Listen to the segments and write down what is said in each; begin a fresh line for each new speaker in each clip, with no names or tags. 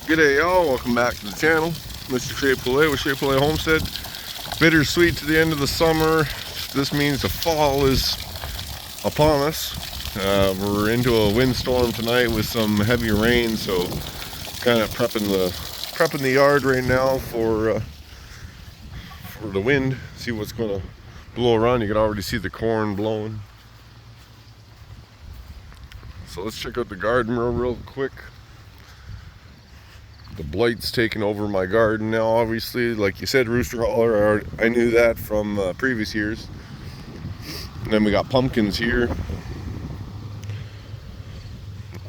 G'day y'all, welcome back to the channel. Mr. Shea Poulet with Shea Poulet Homestead. Bittersweet to the end of the summer. This means the fall is upon us. We're into a windstorm tonight with some heavy rain, so kind of prepping the yard right now for the wind. See what's going to blow around. You can already see the corn blowing. So let's check out the garden real quick. The blight's taking over my garden now, obviously. Like you said, rooster holler, I knew that from previous years. And then we got pumpkins here.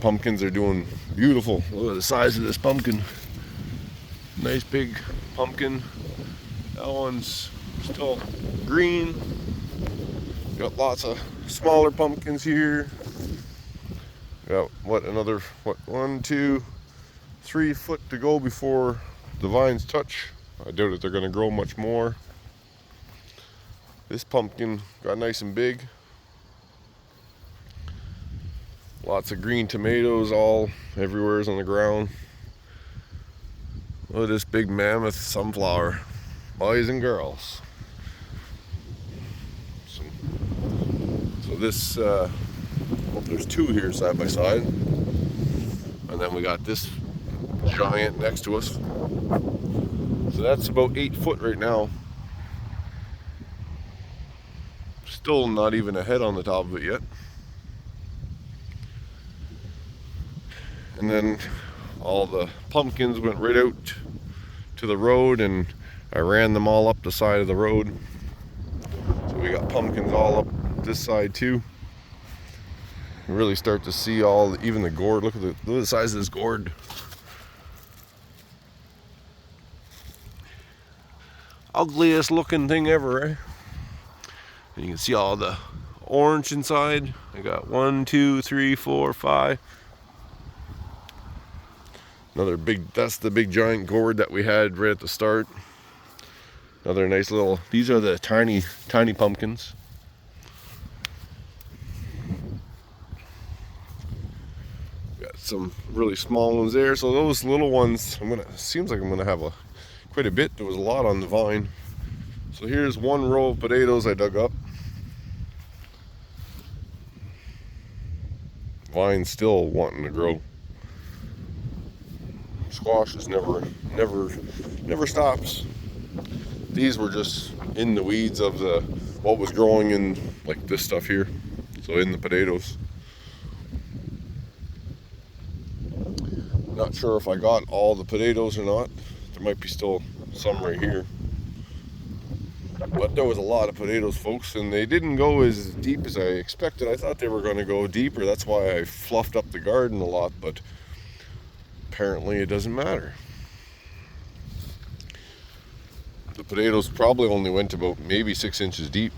Pumpkins are doing beautiful. Look at the size of this pumpkin. Nice big pumpkin. That one's still green. Got lots of smaller pumpkins here. Got another 1, 2, 3 foot to go before the vines touch. I doubt that they're going to grow much more. This pumpkin got nice and big. Lots of green tomatoes all everywhere on the ground. Look at this big mammoth sunflower. Boys and girls. So this, there's two here side by side. And then we got this giant next to us. So that's about 8 foot right now. Still not even a head on the top of it yet. And then all the pumpkins went right out to the road, and I ran them all up the side of the road. So we got pumpkins all up this side too. You really start to see even the gourd. Look at the size of this gourd. Ugliest looking thing ever, eh? And you can see all the orange inside. I got 1, 2, 3, 4, 5. Another big, that's the big giant gourd that we had right at the start. Another nice little, these are the tiny pumpkins. Got some really small ones there. So those little ones, seems like I'm gonna have quite a bit. There was a lot on the vine. So here's one row of potatoes I dug up. Vine's still wanting to grow. Squash is never stops. These were just in the weeds of what was growing in like this stuff here. So in the potatoes. Not sure if I got all the potatoes or not. There might be still some right here. But there was a lot of potatoes, folks, and they didn't go as deep as I expected. I thought they were going to go deeper. That's why I fluffed up the garden a lot, but apparently it doesn't matter. The potatoes probably only went about maybe 6 inches deep.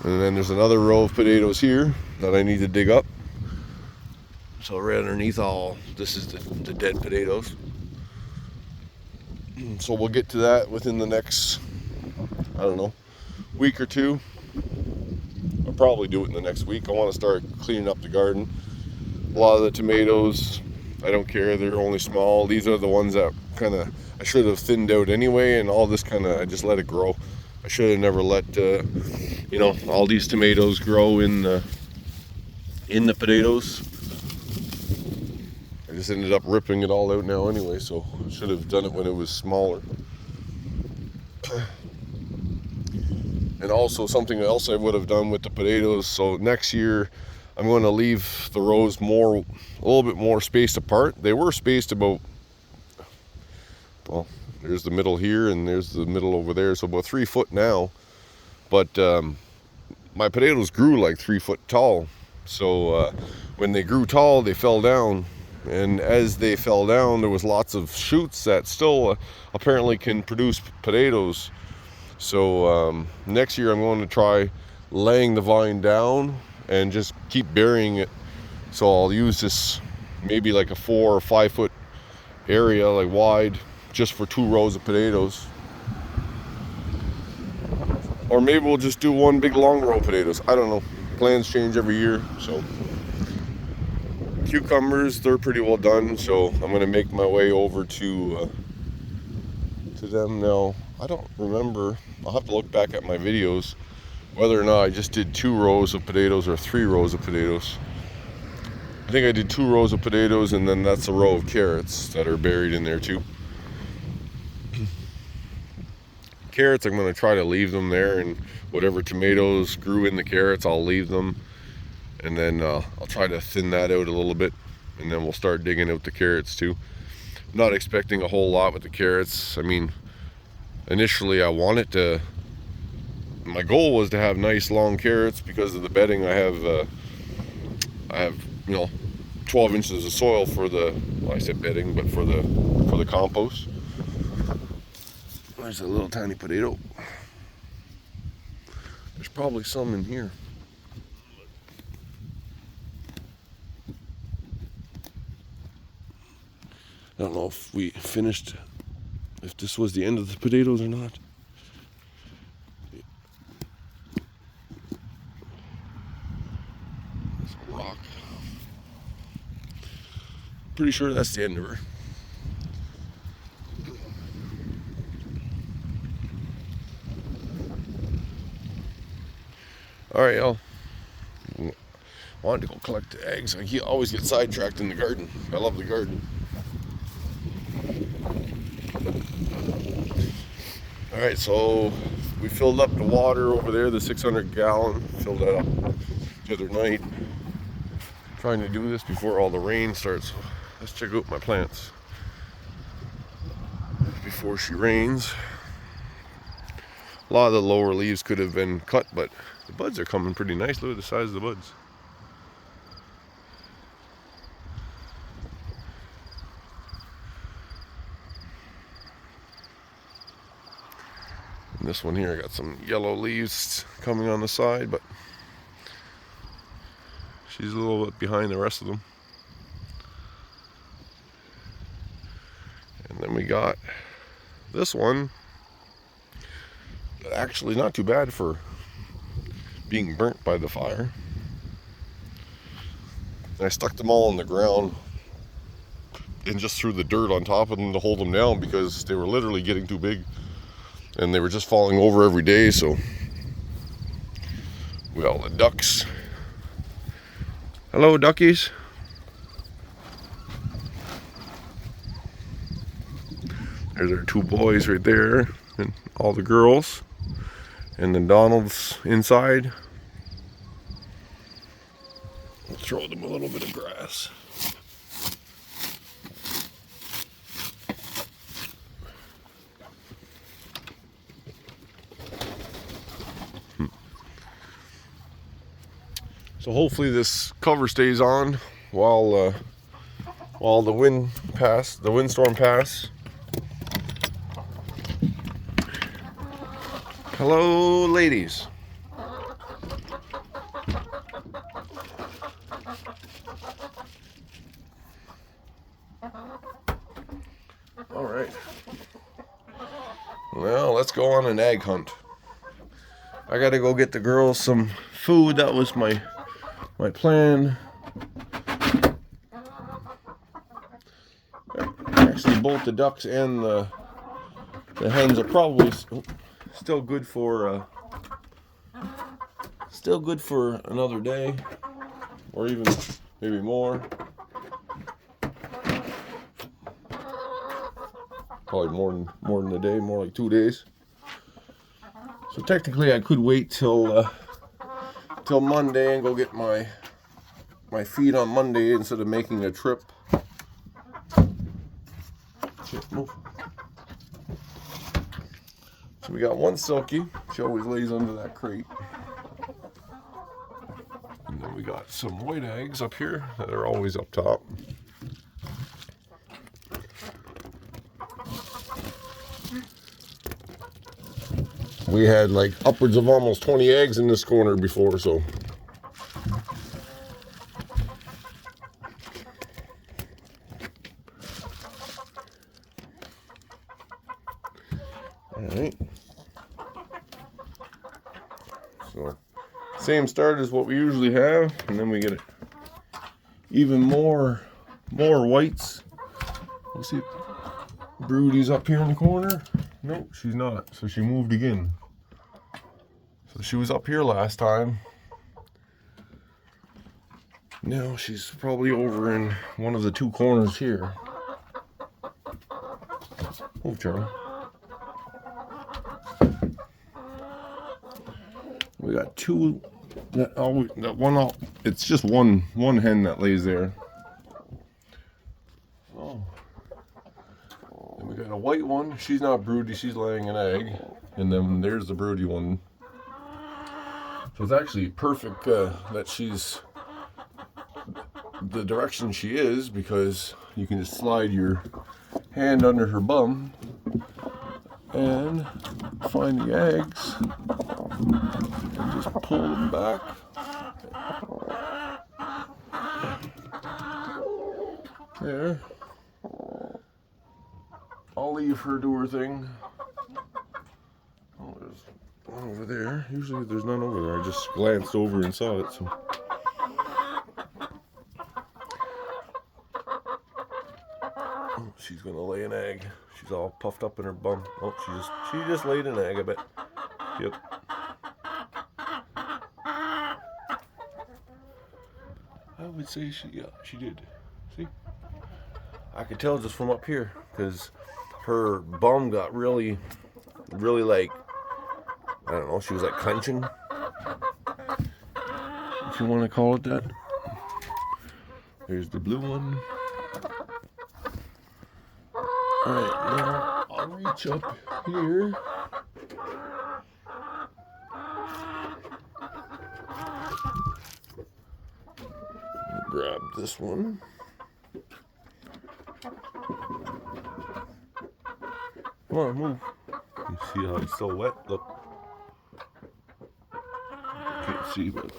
And then there's another row of potatoes here that I need to dig up. So right underneath this is the dead potatoes. So we'll get to that within the next, I don't know, week or two. I'll probably do it in the next week. I want to start cleaning up the garden. A lot of the tomatoes, I don't care, they're only small. These are the ones that I should have thinned out anyway, and all this I just let it grow. I should have never let, all these tomatoes grow in the potatoes. I just ended up ripping it all out now anyway, so I should have done it when it was smaller. And also something else I would have done with the potatoes, so next year I'm going to leave the rows a little bit more spaced apart. They were spaced about, well, there's the middle here and there's the middle over there, so about 3 foot now. But my potatoes grew like 3 foot tall. So when they grew tall, they fell down. And as they fell down, there was lots of shoots that still apparently can produce potatoes. So next year I'm going to try laying the vine down and just keep burying it. So I'll use this maybe like a 4 or 5 foot area, like wide, just for 2 rows of potatoes. Or maybe we'll just do one big long row of potatoes. I don't know. Plans change every year, so Cucumbers, they're pretty well done, so I'm gonna make my way over to them now. I don't remember. I'll have to look back at my videos whether or not I just did 2 rows of potatoes or 3 rows of potatoes. I think I did 2 rows of potatoes, and then that's a row of carrots that are buried in there too. Carrots, I'm going to try to leave them there, and whatever tomatoes grew in the carrots, I'll leave them, and then I'll try to thin that out a little bit, and then we'll start digging out the carrots too. I'm not expecting a whole lot with the carrots. I mean, initially I wanted to, my goal was to have nice long carrots because of the bedding. I have 12 inches of soil for the, well, I said bedding, but for the compost. There's a little tiny potato. There's probably some in here. I don't know if we finished, if this was the end of the potatoes or not. There's a rock. Pretty sure that's the end of her. Alright, y'all. I wanted to go collect the eggs. I always get sidetracked in the garden. I love the garden. Alright, so we filled up the water over there, the 600 gallon. Filled that up the other night. Trying to do this before all the rain starts. Let's check out my plants before she rains. A lot of the lower leaves could have been cut, but the buds are coming pretty nice. Look at the size of the buds. And this one here, I got some yellow leaves coming on the side, but she's a little bit behind the rest of them. And then we got this one. Actually not too bad for being burnt by the fire. And I stuck them all on the ground and just threw the dirt on top of them to hold them down because they were literally getting too big and they were just falling over every day. So we got all the ducks. Hello, duckies. There's our 2 boys right there and all the girls. And then Donald's inside. We'll throw them a little bit of grass. So hopefully this cover stays on while the windstorm pass. Hello, ladies. All right. Well, let's go on an egg hunt. I gotta go get the girls some food. That was my plan. Actually, both the ducks and the hens are probably still good for another day, or even maybe more. Probably more than a day, more like 2 days. So technically, I could wait till Monday and go get my feed on Monday instead of making a trip. Move. So we got one Silky. She always lays under that crate. And then we got some white eggs up here that are always up top. We had like upwards of almost 20 eggs in this corner before, so. All right. So, same start as what we usually have, and then we get even more whites. Let's see. Broody's up here in the corner. Nope, she's not. So she moved again. So she was up here last time. Now she's probably over in one of the two corners here. Oh, Charlie. We got two. That one. It's just one hen that lays there. Oh. And we got a white one. She's not broody. She's laying an egg. And then there's the broody one. So it's actually perfect that she's the direction she is, because you can just slide your hand under her bum and find the eggs and just pull them back. There. I'll leave her do her thing. Oh, there's one over there. Usually there's none over there. I just glanced over and saw it. So. Oh, she's gonna lay an egg. She's all puffed up in her bum. Oh, she just laid an egg, I bet. Yep. I would say she did. See? I could tell just from up here, because her bum got really like, I don't know, she was like clenching, if you want to call it that. There's the blue one. Alright, now I'll reach up here. Grab this one. Come on, move. You see how it's so wet? Look. Can't see, but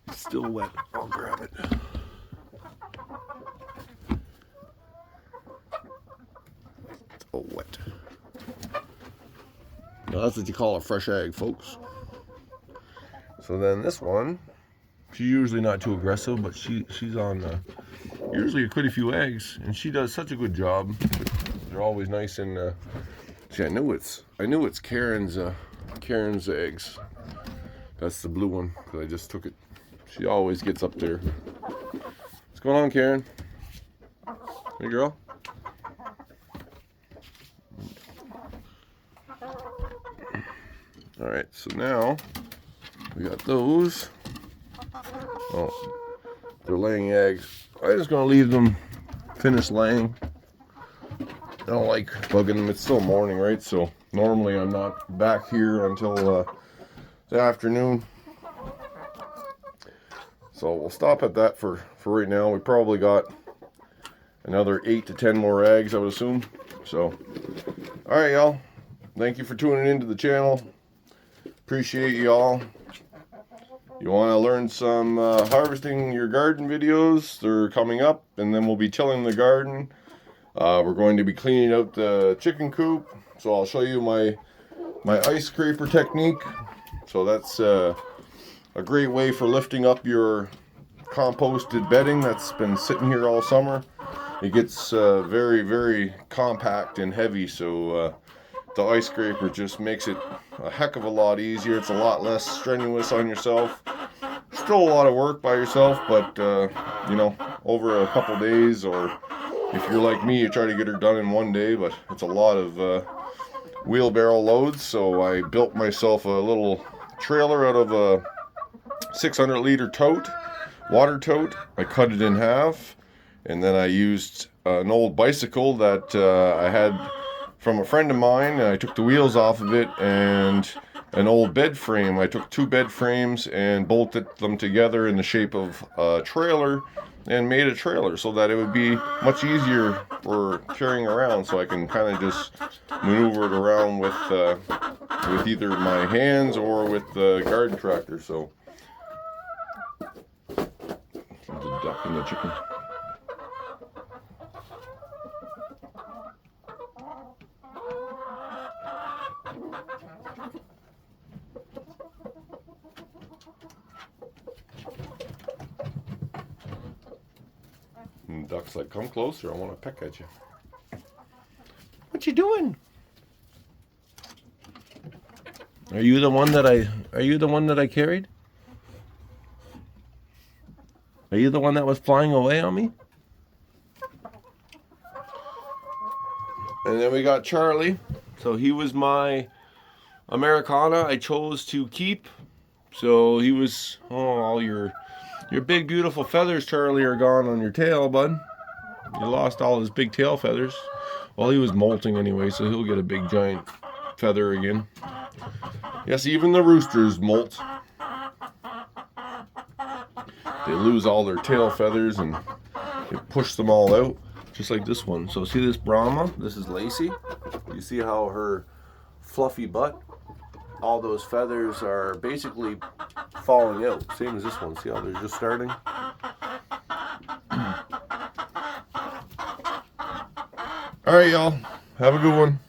it's still wet. I'll grab it. It's all wet. Now that's what you call a fresh egg, folks. So then this one, she's usually not too aggressive, but she's on usually quite a few eggs, and she does such a good job. They're always nice and see, I knew it's Karen's eggs. That's the blue one, because I just took it. She always gets up there. What's going on, Karen? Hey, girl. All right, so now we got those. Oh, they're laying eggs. I'm just gonna leave them finish laying. I don't like bugging them. It's still morning, right? So normally I'm not back here until the afternoon. So we'll stop at that for right now. We probably got another 8 to 10 more eggs, I would assume. So, all right, y'all. Thank you for tuning into the channel. Appreciate y'all. You want to learn some harvesting your garden videos? They're coming up, and then we'll be tilling the garden. We're going to be cleaning out the chicken coop, so I'll show you my ice scraper technique. So that's a great way for lifting up your composted bedding that's been sitting here all summer. It gets very, very compact and heavy, so the ice scraper just makes it a heck of a lot easier. It's a lot less strenuous on yourself. Still a lot of work by yourself, but you know, over a couple days, or if you're like me, you try to get her done in one day, but it's a lot of wheelbarrow loads. So I built myself a little trailer out of a 600-liter tote, water tote. I cut it in half, and then I used an old bicycle that I had from a friend of mine, and I took the wheels off of it, and an old bed frame. I took 2 bed frames and bolted them together in the shape of a trailer and made a trailer so that it would be much easier for carrying around, so I can kind of just maneuver it around with either my hands or with the garden tractor. So the duck and the chicken. And Duck's like, come closer, I want to peck at you. What you doing? Are you the one that I carried? Are you the one that was flying away on me? And then we got Charlie. So he was my Americana I chose to keep. So he was, all your big beautiful feathers, Charlie, are gone on your tail, bud. You lost all his big tail feathers. Well, he was molting anyway, so he'll get a big giant feather again. Yes, even the roosters molt. They lose all their tail feathers and they push them all out, just like this one. So see this Brahma? This is Lacey. You see how her fluffy butt, all those feathers are basically falling out. Same as this one. See how they're just starting? All right, y'all. Have a good one.